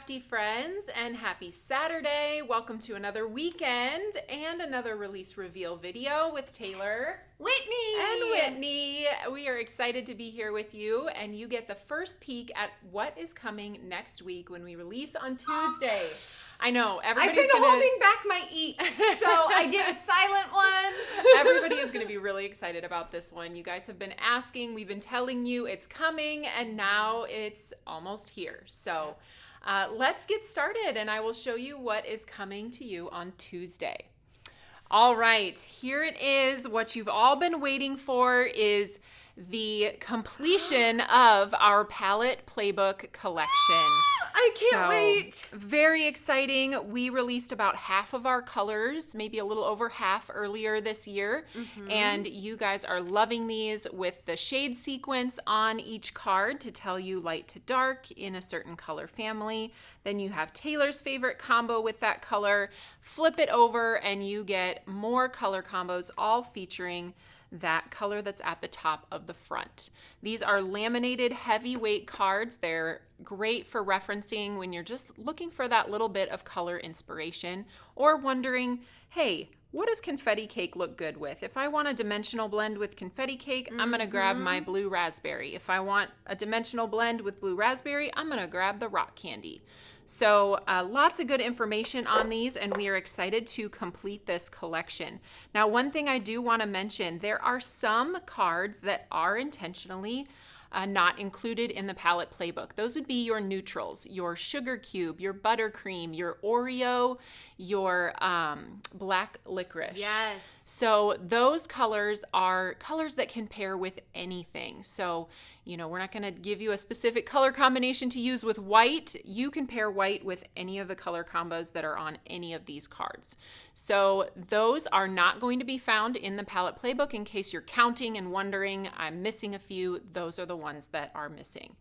crafty friends, and happy Saturday. Welcome to another weekend and another release reveal video with Taylor, Whitney. We are excited to be here with you, and you get the first peek at what is coming next week when we release on Tuesday. I know, I've been holding back my eat, so I did a silent one. Everybody is going to be really excited about this one. You guys have been asking, we've been telling you it's coming, and now it's almost here. So let's get started, and I will show you what is coming to you on Tuesday. All right, here it is. What you've all been waiting for is the completion of our palette playbook collection. I can't wait. Very exciting. We released about half of our colors, maybe a little over half earlier this year. And you guys are loving these with the shade sequence on each card to tell you light to dark in a certain color family. Then you have Taylor's favorite combo with that color. Flip it over and you get more color combos, all featuring that color that's at the top of the front. These are laminated heavyweight cards. They're great for referencing when you're just looking for that little bit of color inspiration or wondering, hey, what does confetti cake look good with? If I want a dimensional blend with confetti cake, I'm going to grab my blue raspberry. If I want a dimensional blend with blue raspberry, I'm going to grab the rock candy. So lots of good information on these, and we are excited to complete this collection. Now, one thing I do want to mention, there are some cards that are intentionally not included in the palette playbook. Those would be your neutrals, your sugar cube, your buttercream, your Oreo, your black licorice. Yes. So those colors are colors that can pair with anything. So, you know, we're not going to give you a specific color combination to use with white. You can pair white with any of the color combos that are on any of these cards. So those are not going to be found in the palette playbook. In case you're counting and wondering, I'm missing a few, those are the ones that are missing.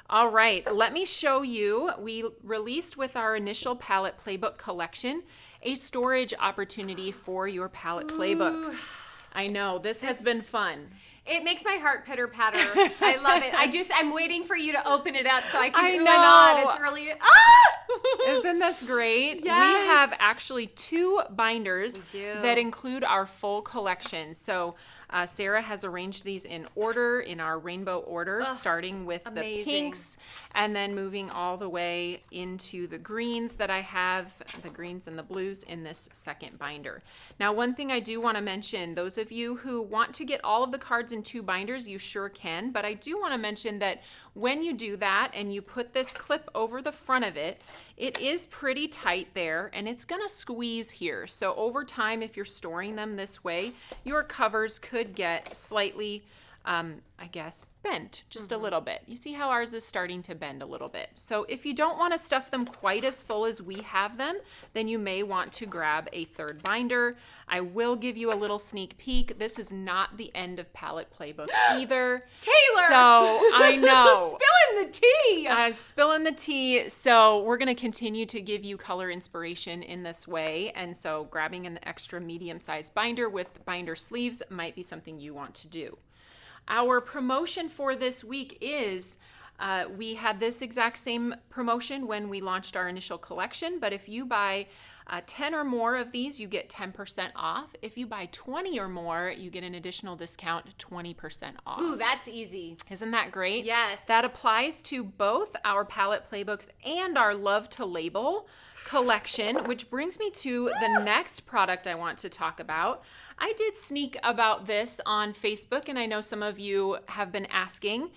All right, let me show you. We released with our initial palette playbook collection a storage opportunity for your palette playbooks. I know, this has been fun. It makes my heart pitter patter. I love it. I'm waiting for you to open it up so I can ooh and on. It's really, Isn't this great? Yes. We have actually 2 binders that include our full collection. So Sarah has arranged these in order, in our rainbow order, starting with the pinks and then moving all the way into the greens that I have, the greens and the blues in this second binder. Now, one thing I do want to mention, those of you who want to get all of the cards in 2 binders, you sure can, but I do want to mention that when you do that and you put this clip over the front of it, it is pretty tight there and it's going to squeeze here. So over time, if you're storing them this way, your covers could get slightly, I guess, bent just a little bit. You see how ours is starting to bend a little bit. So if you don't want to stuff them quite as full as we have them, then you may want to grab a 3rd binder. I will give you a little sneak peek. This is not the end of palette playbook either. Taylor! So I know. Spilling the tea! I'm spilling the tea. So we're going to continue to give you color inspiration in this way. And so grabbing an extra medium-sized binder with binder sleeves might be something you want to do. Our promotion for this week is, we had this exact same promotion when we launched our initial collection, but if you buy 10 or more of these, you get 10% off. If you buy 20 or more, you get an additional discount, 20% off. Ooh, that's easy. Isn't that great? Yes. That applies to both our palette playbooks and our Love to Label collection, which brings me to the next product I want to talk about. I did sneak about this on Facebook, and I know some of you have been asking.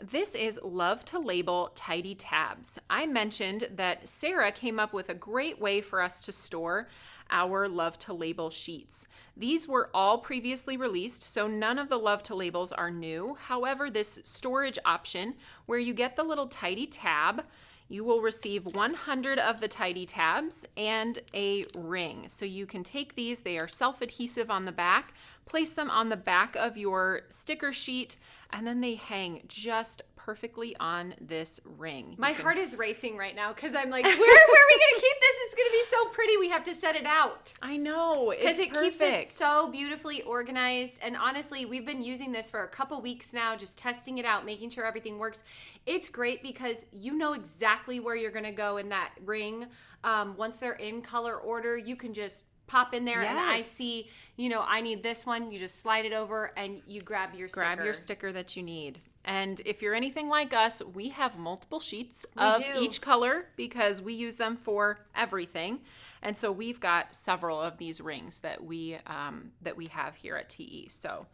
This is Love to Label Tidy Tabs. I mentioned that Sarah came up with a great way for us to store our Love to Label sheets. These were all previously released, so none of the Love to Labels are new. However, this storage option where you get the little tidy tab, you will receive 100 of the tidy tabs and a ring. So you can take these, they are self-adhesive on the back, place them on the back of your sticker sheet, and then they hang just perfectly on this ring. My heart is racing right now because I'm like, where are we going to keep this? It's going to be so so pretty. We have to set it out. I know. Because it keeps it so beautifully organized. And honestly, we've been using this for a couple weeks now, just testing it out, making sure everything works. It's great because you know exactly where you're going to go in that ring. Once they're in color order, you can just pop in there, and I see, I need this one. You just slide it over and you grab your sticker. Grab your sticker that you need. And if you're anything like us, we have multiple sheets of each color because we use them for everything. And so we've got several of these rings that we have here at TE. So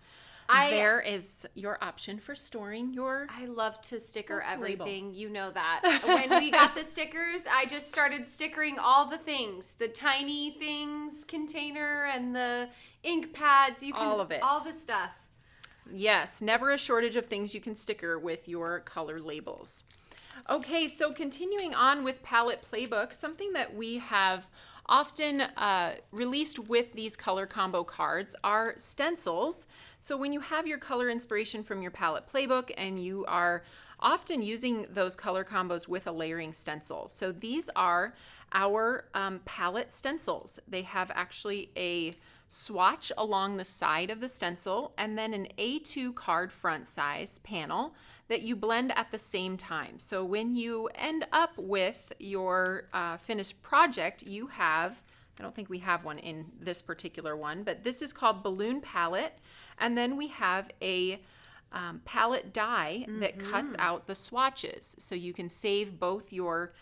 there is your option for storing your. I love to sticker everything. You know that. When we got the stickers, I just started stickering all the things, the tiny things container and the ink pads. All of it. All the stuff. Yes, never a shortage of things you can sticker with your color labels. Okay, so continuing on with Palette Playbook, something that we have often released with these color combo cards are stencils. So when you have your color inspiration from your Palette Playbook and you are often using those color combos with a layering stencil. So these are our palette stencils. They have actually a swatch along the side of the stencil and then an A2 card front size panel that you blend at the same time. So when you end up with your finished project, you have, I don't think we have one in this particular one, but this is called Balloon Palette. And then we have a palette die that cuts out the swatches. So you can save both your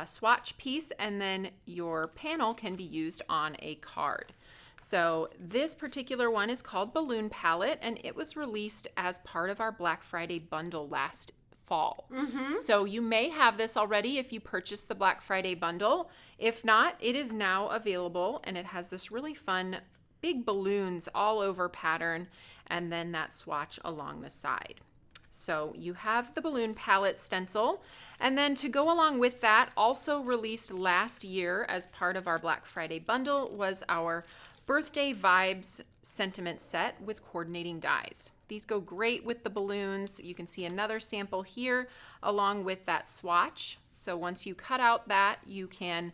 swatch piece and then your panel can be used on a card. So this particular one is called Balloon Palette, and it was released as part of our Black Friday bundle last fall. So you may have this already if you purchased the Black Friday bundle. If not, it is now available, and it has this really fun big balloons all over pattern, and then that swatch along the side. So you have the Balloon Palette stencil, and then to go along with that, also released last year as part of our Black Friday bundle was our Birthday Vibes sentiment set with coordinating dies. These go great with the balloons. You can see another sample here along with that swatch. So once you cut out that, you can,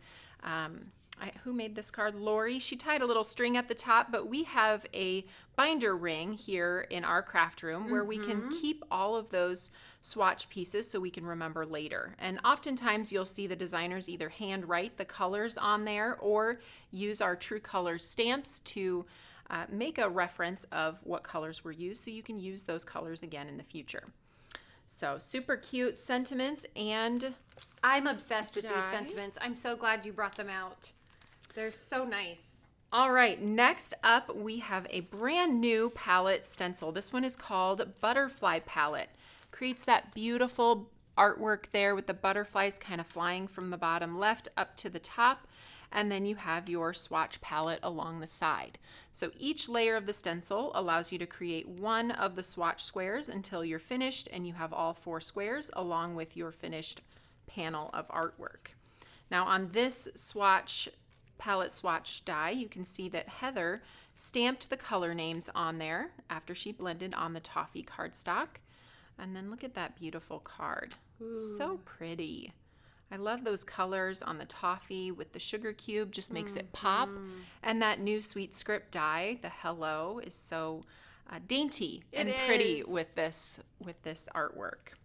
who made this card? Lori. She tied a little string at the top, but we have a binder ring here in our craft room where we can keep all of those swatch pieces so we can remember later. And oftentimes you'll see the designers either hand write the colors on there or use our True Colors stamps to make a reference of what colors were used so you can use those colors again in the future. So super cute sentiments, and I'm obsessed with these sentiments. I'm so glad you brought them out. They're so nice. All right, next up we have a brand new palette stencil. This one is called Butterfly Palette. Creates that beautiful artwork there with the butterflies kind of flying from the bottom left up to the top. And then you have your swatch palette along the side. So each layer of the stencil allows you to create one of the swatch squares until you're finished, and you have all 4 squares along with your finished panel of artwork. Now on this palette swatch die, you can see that Heather stamped the color names on there after she blended on the toffee cardstock. And then look at that beautiful card. Ooh. So pretty. I love those colors on the toffee with the sugar cube, just makes it pop. And that new Sweet Script die, the hello, is so dainty and pretty with this artwork.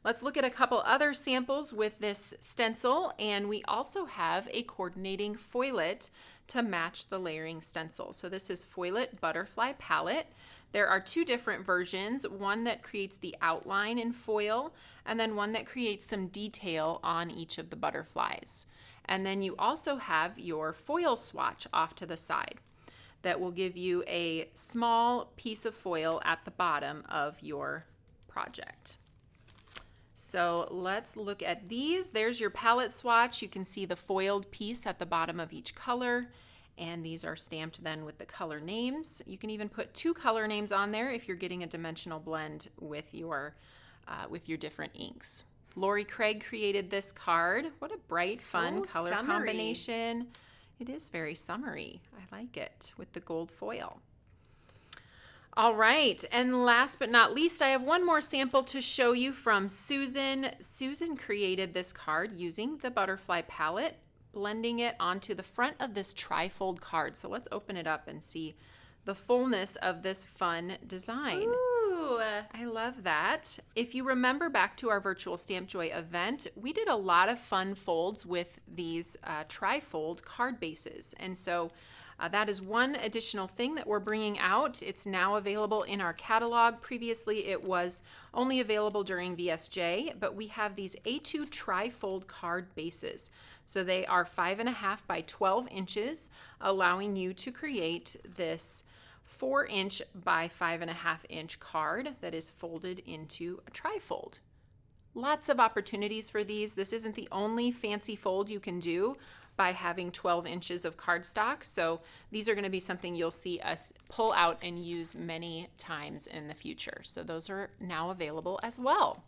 Let's look at a couple other samples with this stencil, and we also have a coordinating foilet to match the layering stencil. So this is Foilet Butterfly Palette. There are 2 different versions, one that creates the outline in foil, and then one that creates some detail on each of the butterflies. And then you also have your foil swatch off to the side that will give you a small piece of foil at the bottom of your project. So let's look at these. There's your palette swatch. You can see the foiled piece at the bottom of each color. And these are stamped then with the color names. You can even put 2 color names on there if you're getting a dimensional blend with your different inks. Lori Craig created this card. What a bright, fun color combination. It is very summery. I like it with the gold foil. All right, and last but not least, I have one more sample to show you from Susan. Susan created this card using the butterfly palette, blending it onto the front of this trifold card. So let's open it up and see the fullness of this fun design. Ooh. I love that. If you remember back to our virtual Stamp Joy event, we did a lot of fun folds with these trifold card bases. And so that is one additional thing that we're bringing out. It's now available in our catalog. Previously, it was only available during VSJ, but we have these A2 trifold card bases. So they are 5.5 by 12 inches, allowing you to create this 4-inch by 5.5-inch card that is folded into a trifold. Lots of opportunities for these. This isn't the only fancy fold you can do by having 12 inches of cardstock. So these are going to be something you'll see us pull out and use many times in the future. So those are now available as well.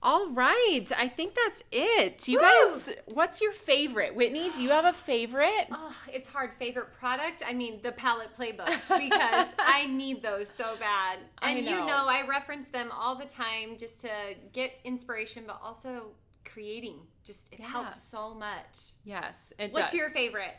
All right, I think that's it. You guys, what's your favorite? Whitney, do you have a favorite? Oh, it's hard. Favorite product? I mean, the palette playbooks, because I need those so bad. And you know, I reference them all the time just to get inspiration, but also creating. Just, it helps so much. Yes, it does. What's your favorite?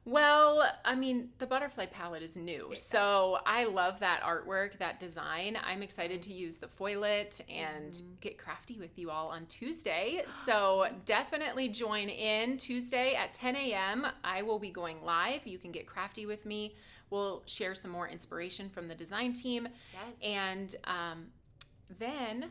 Well, I mean, the butterfly palette is new, so I love that artwork, that design. I'm excited to use the foilet and get crafty with you all on Tuesday. So definitely join in Tuesday at 10 a.m. I will be going live. You can get crafty with me. We'll share some more inspiration from the design team. Yes. And then...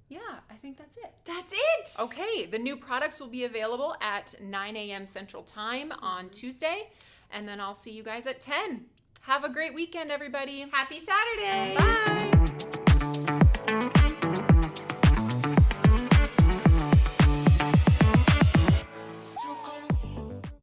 yeah, I think that's it. That's it. Okay, the new products will be available at 9 a.m. Central Time on Tuesday, and then I'll see you guys at 10. Have a great weekend, everybody. Happy Saturday. Bye.